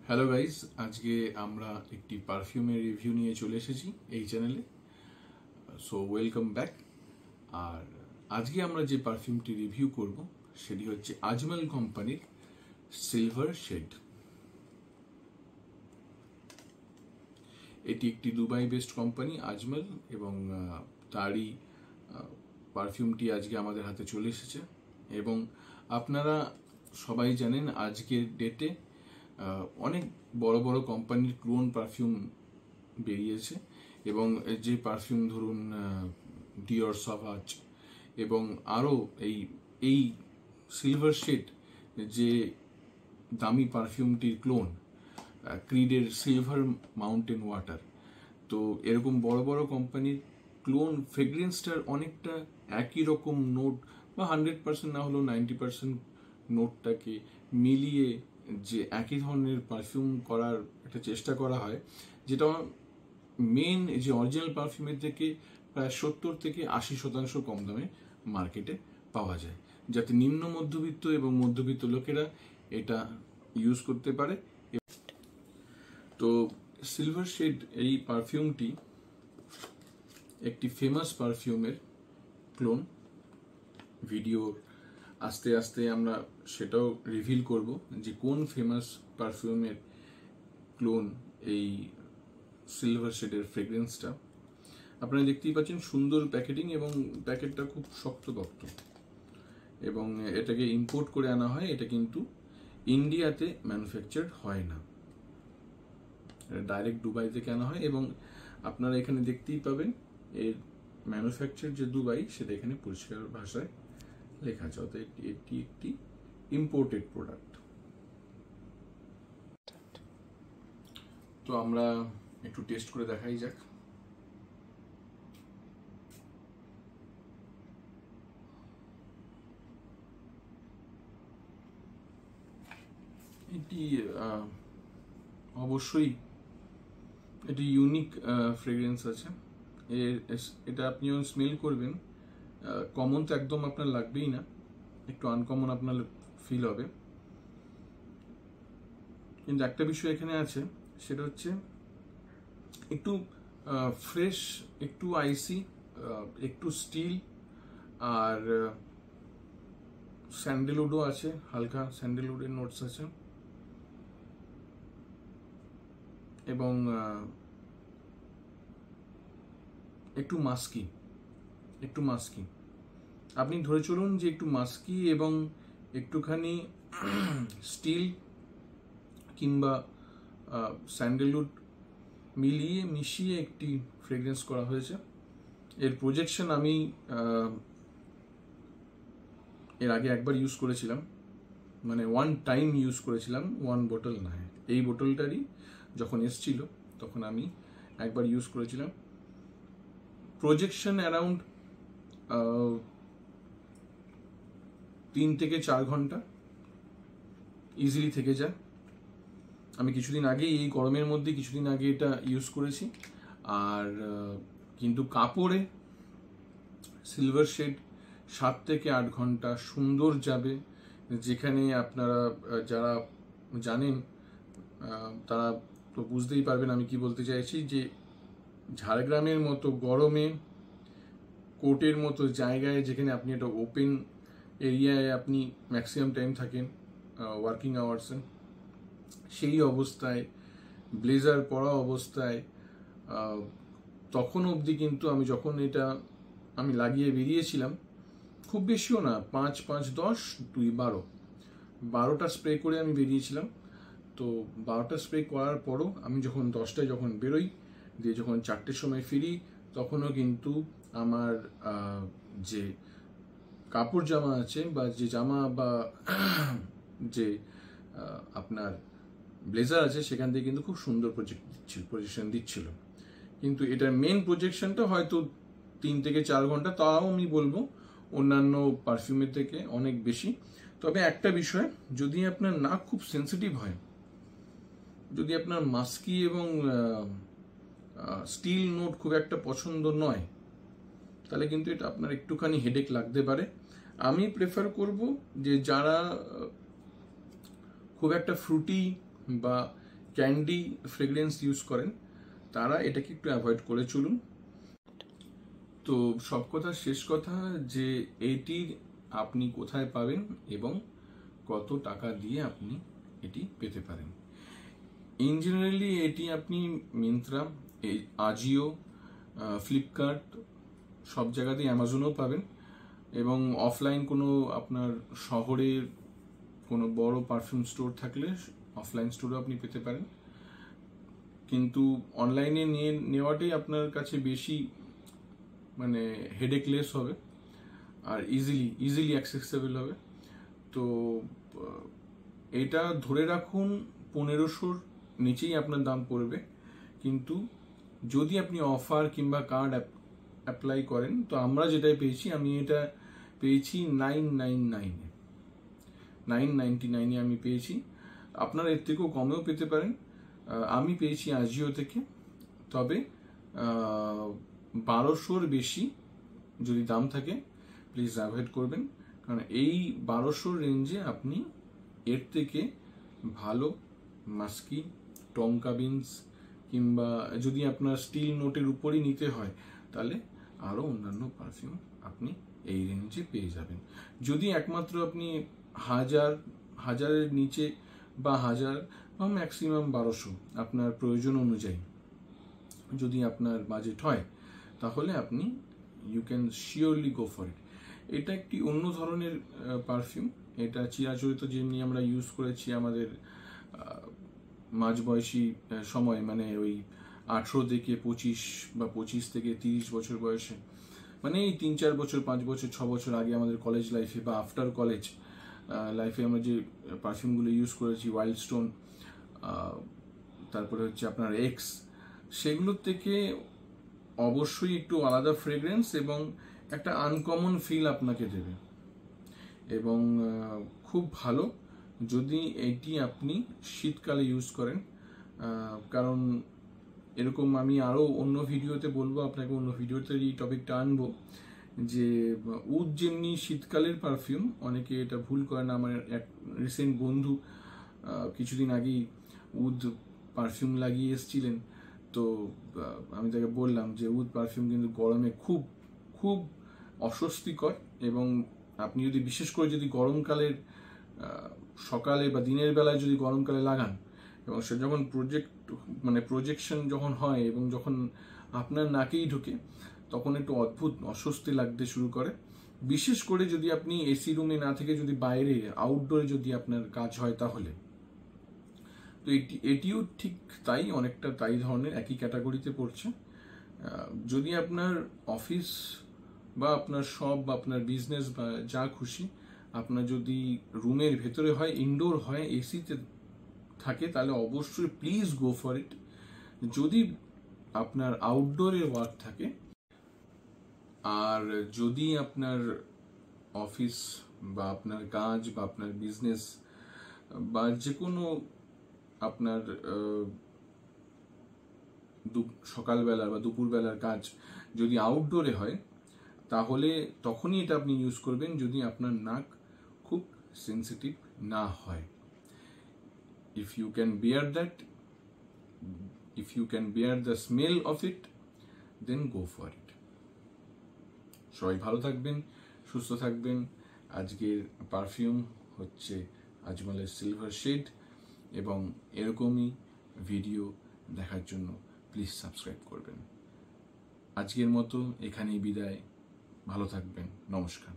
Hello guys, আজকে আমরা একটি পারফিউমের রিভিউ নিয়ে চলে এসেছি এই চ্যানেলে। So welcome back. আর আজকে আমরা যে পারফিউমটি রিভিউ করব সেটি হচ্ছে আজমল কোম্পানির সিলভার শেড। এটি একটি দুবাই বেসড কোম্পানি আজমল, এবং তারই পারফিউমটি আজকে আমাদের হাতে চলে এসেছে। এবং আপনারা সবাই জানেন আজকের ডেটে অনেক বড় বড় কোম্পানির ক্লোন পারফিউম বেরিয়েছে, এবং যে পারফিউম ধরুন ডিওর সাভাজ এবং আরও এই সিলভার শেড যে দামি পারফিউমটির ক্লোন ক্রিডের সিলভার মাউন্টেন ওয়াটার। তো এরকম বড় বড় কোম্পানির ক্লোন ফ্রেগ্রেন্সটার অনেকটা একই রকম নোট বা 100% না হলেও 90% নোটটাকে মিলিয়ে যে একই ধরনের পারফিউম করার একটা চেষ্টা করা হয়, যেটা মেন যে অরিজিনাল পারফিউমের থেকে প্রায় 70 থেকে 80% কম দামে মার্কেটে পাওয়া যায়, যাতে নিম্ন মধ্যবিত্ত এবং মধ্যবিত্ত লোকেরা এটা ইউজ করতে পারে। তো সিলভার শেড এই পারফিউমটি একটি ফেমাস পারফিউমের ক্লোন। ভিডিওর আস্তে আস্তে আমরা সেটাও রিভিল করব যে কোন ফেমাস পারফিউমের ক্লোন এই সিলভার শেডের ফ্রেগ্রেন্সটা। আপনারা দেখতেই পাচ্ছেন সুন্দর প্যাকেটিং, এবং প্যাকেটটা খুব শক্তপোক্ত, এবং এটাকে ইম্পোর্ট করে আনা হয়। এটা কিন্তু ইন্ডিয়াতে ম্যানুফ্যাকচার্ড হয় না, ডাইরেক্ট দুবাই থেকে আনা হয়। এবং আপনারা এখানে দেখতেই পাবেন এর ম্যানুফ্যাকচার যে দুবাই, সেটা এখানে পরিষ্কার ভাষায় লেখা আছে, অর্থাৎ এটি একটি ইম্পোর্টেড প্রোডাক্ট। তো আমরা একটু টেস্ট করে দেখাই যাক। এটি অবশ্যই এটি ইউনিক ফ্রেগ্রেন্স আছে। এটা আপনি যখন স্মেল করবেন, কমন তো একদম আপনার লাগবেই না, একটু আনকমন আপনার ফিল হবে। কিন্তু একটা বিষয় এখানে আছে, সেটা হচ্ছে একটু ফ্রেশ, একটু আইসি, একটু স্টিল, আর স্যান্ডেলউডও আছে, হালকা স্যান্ডেলউডের নোটস আছে, এবং একটু মাস্কি। আপনি ধরে চলুন যে একটু মাস্কি এবং একটুখানি স্টিল কিংবা স্যান্ডেলউড মিশিয়ে একটি ফ্রেগ্রেন্স করা হয়েছে। এর প্রজেকশন আমি এর আগে একবার ইউজ করেছিলাম, মানে ওয়ান টাইম ইউজ করেছিলাম, ওয়ান বোতল না, এই বোতলটারই যখন এসছিল তখন আমি একবার ইউজ করেছিলাম। প্রজেকশন অ্যারাউন্ড 3 থেকে 4 ঘন্টা ইজিলি থেকে যায়। আমি কিছুদিন আগে, এই গরমের মধ্যে কিছুদিন আগে এটা ইউজ করেছি। আর কিন্তু কাপড়ে সিলভার শেড 7 থেকে 8 ঘন্টা সুন্দর যাবে। যেখানে আপনারা যারা জানেন তারা তো বুঝতেই পারবেন আমি কি বলতে চাইছি, যে ঝাড়গ্রামের মতো গরমে কোর্টের মতো জায়গায়, যেখানে আপনি একটা ওপেন এরিয়ায় আপনি ম্যাক্সিমাম টাইম থাকেন ওয়ার্কিং আওয়ার্সে, সেই অবস্থায় ব্লেজার পরা অবস্থায় তখন অবধি কিন্তু আমি যখন এটা আমি লাগিয়ে বেরিয়েছিলাম, খুব বেশিও না, 5, 5, 10, 2, 12টা স্প্রে করে আমি বেরিয়েছিলাম। তো 12টা স্প্রে করার পরও আমি যখন 10টায় যখন বেরোই, দিয়ে যখন 4টের সময় ফিরি, তখনও কিন্তু আমার যে কাপড় জামা আছে, বা যে জামা বা যে আপনার ব্লেজার আছে, সেখান থেকে কিন্তু খুব সুন্দর প্রজেকশন দিচ্ছিল। কিন্তু এটার মেন প্রজেকশনটা হয়তো 3 থেকে 4 ঘন্টা, তাও আমি বলবো অন্যান্য পারফিউমের থেকে অনেক বেশি। তবে একটা বিষয়, যদি আপনার নাক খুব সেন্সিটিভ হয়, যদি আপনার মাস্কি এবং স্টিল নোট খুব একটা পছন্দ নয়, তাহলে কিন্তু এটা আপনার একটুখানি হেডেক লাগতে পারে। আমি প্রেফার করব যে যারা খুব একটা ফ্রুটি বা ক্যান্ডি ফ্রেগ্রেন্স ইউজ করেন তারা এটাকে একটু অ্যাভয়েড করে চলুন। তো সব কথা শেষ কথা যে এটির আপনি কোথায় পাবেন এবং কত টাকা দিয়ে আপনি এটি পেতে পারেন। ইন জেনারেলি এটি আপনি মিন্ত্রা, আজিও, ফ্লিপকার্ট সব জায়গাতেই, অ্যামাজনেও পাবেন, এবং অফলাইন কোনো আপনার শহরের কোনো বড় পারফিউম স্টোর থাকলে অফলাইন স্টোরেও আপনি পেতে পারেন। কিন্তু অনলাইনে নেওয়াটাই আপনার কাছে বেশি মানে হেডেকলেস হবে আর ইজিলি অ্যাক্সেসেবল হবে। তো এটা ধরে রাখুন 1500-র নিচেই আপনার দাম পড়বে। কিন্তু যদি আপনি অফার কিংবা কার্ড অ্যাপ্লাই করেন, তো আমরা যেটাই পেয়েছি, আমি এটা পেয়েছি 999-এ আমি পেয়েছি। আপনারা এর থেকেও কমেও পেতে পারেন। আমি পেয়েছি আজিও থেকে। তবে 1200-র বেশি যদি দাম থাকে প্লিজ অ্যাভয়েড করবেন, কারণ এই 1200-র রেঞ্জে আপনি এর থেকে ভালো মাস্কি, টঙ্কা বিনস কিংবা যদি আপনার স্টিল নোটের উপরই নিতে হয় তাহলে আরও অন্যান্য পারফিউম আপনি এই রেঞ্জে পেয়ে যাবেন। যদি একমাত্র আপনি হাজারের নিচে বা 1000 বা ম্যাক্সিমাম 1200 আপনার প্রয়োজন অনুযায়ী যদি আপনার বাজেট হয়, তাহলে আপনি you can surely go for it. এটা একটি অন্য ধরনের পারফিউম। এটা চিরাচরিত যেমনি আমরা ইউজ করেছি আমাদের মাঝবয়সী সময়, মানে ওই 18 থেকে 25 বা 25 থেকে 30 বছর বয়সে, মানে এই 3-4 বছর, 5 বছর, 6 বছর আগে আমাদের কলেজ লাইফে বা আফটার কলেজ লাইফে আমরা যে পারফিউমগুলো ইউজ করেছি, ওয়াইল্ড স্টোন, তারপরে হচ্ছে আপনার এক্স, সেগুলোর থেকে অবশ্যই একটু আলাদা ফ্রেগ্রেন্স এবং একটা আনকমন ফিল আপনাকে দেবে, এবং খুব ভালো যদি এটি আপনি শীতকালে ইউজ করেন। কারণ এরকম আমি আরও অন্য ভিডিওতে বলবো আপনাকে, অন্য ভিডিওতে এই টপিকটা আনবো যে উড যেমনি শীতকালের পারফিউম, অনেকে এটা ভুল করেন। আমার এক রিসেন্ট বন্ধু কিছুদিন আগেই উড পারফিউম লাগিয়ে এসেছিলেন, তো আমি তাকে বললাম যে উড পারফিউম কিন্তু গরমে খুব খুব অস্বস্তিকর, এবং আপনি যদি বিশেষ করে যদি গরমকালের সকালে বা দিনের বেলায় যদি গরমকালে লাগান, এবং সে যখন প্রজেকশন যখন হয় এবং যখন আপনার নাকেই ঢুকে, তখন একটু অদ্ভুত অস্বস্তি লাগতে শুরু করে। বিশেষ করে যদি আপনি এসি রুমে না থেকে যদি বাইরে আউটডোরে যদি আপনার কাজ হয়, তাহলে তো এটিও ঠিক তাই, অনেকটা তাই ধরনের একই ক্যাটাগরিতে পড়ছে। যদি আপনার অফিস বা আপনার শপ বা আপনার বিজনেস বা যা খুশি আপনার যদি রুমের ভেতরে হয়, ইনডোর হয়, এসিতে থাকে, তাহলে অবশ্যই প্লিজ গো ফর ইট। যদি আপনার আউটডোরে ওয়ার্ক থাকে আর যদি আপনার অফিস বা আপনার কাজ বা আপনার বিজনেস বা যে কোনো আপনার সকালবেলা বা দুপুরবেলার কাজ যদি আউটডোরে হয়, তাহলে তখনই এটা আপনি ইউজ করবেন যদি আপনার নাক খুব সেন্সিটিভ না হয়। If you can bear that, if you can bear the smell of it, then go for it. সবাই ভালো থাকবেন, সুস্থ থাকবেন। আজকের পারফিউম হচ্ছে আজমলের সিলভার শেড, এবং এরকমই ভিডিও দেখার জন্য প্লিজ সাবস্ক্রাইব করবেন। আজকের মতো এখানেই বিদায়। ভালো থাকবেন। নমস্কার।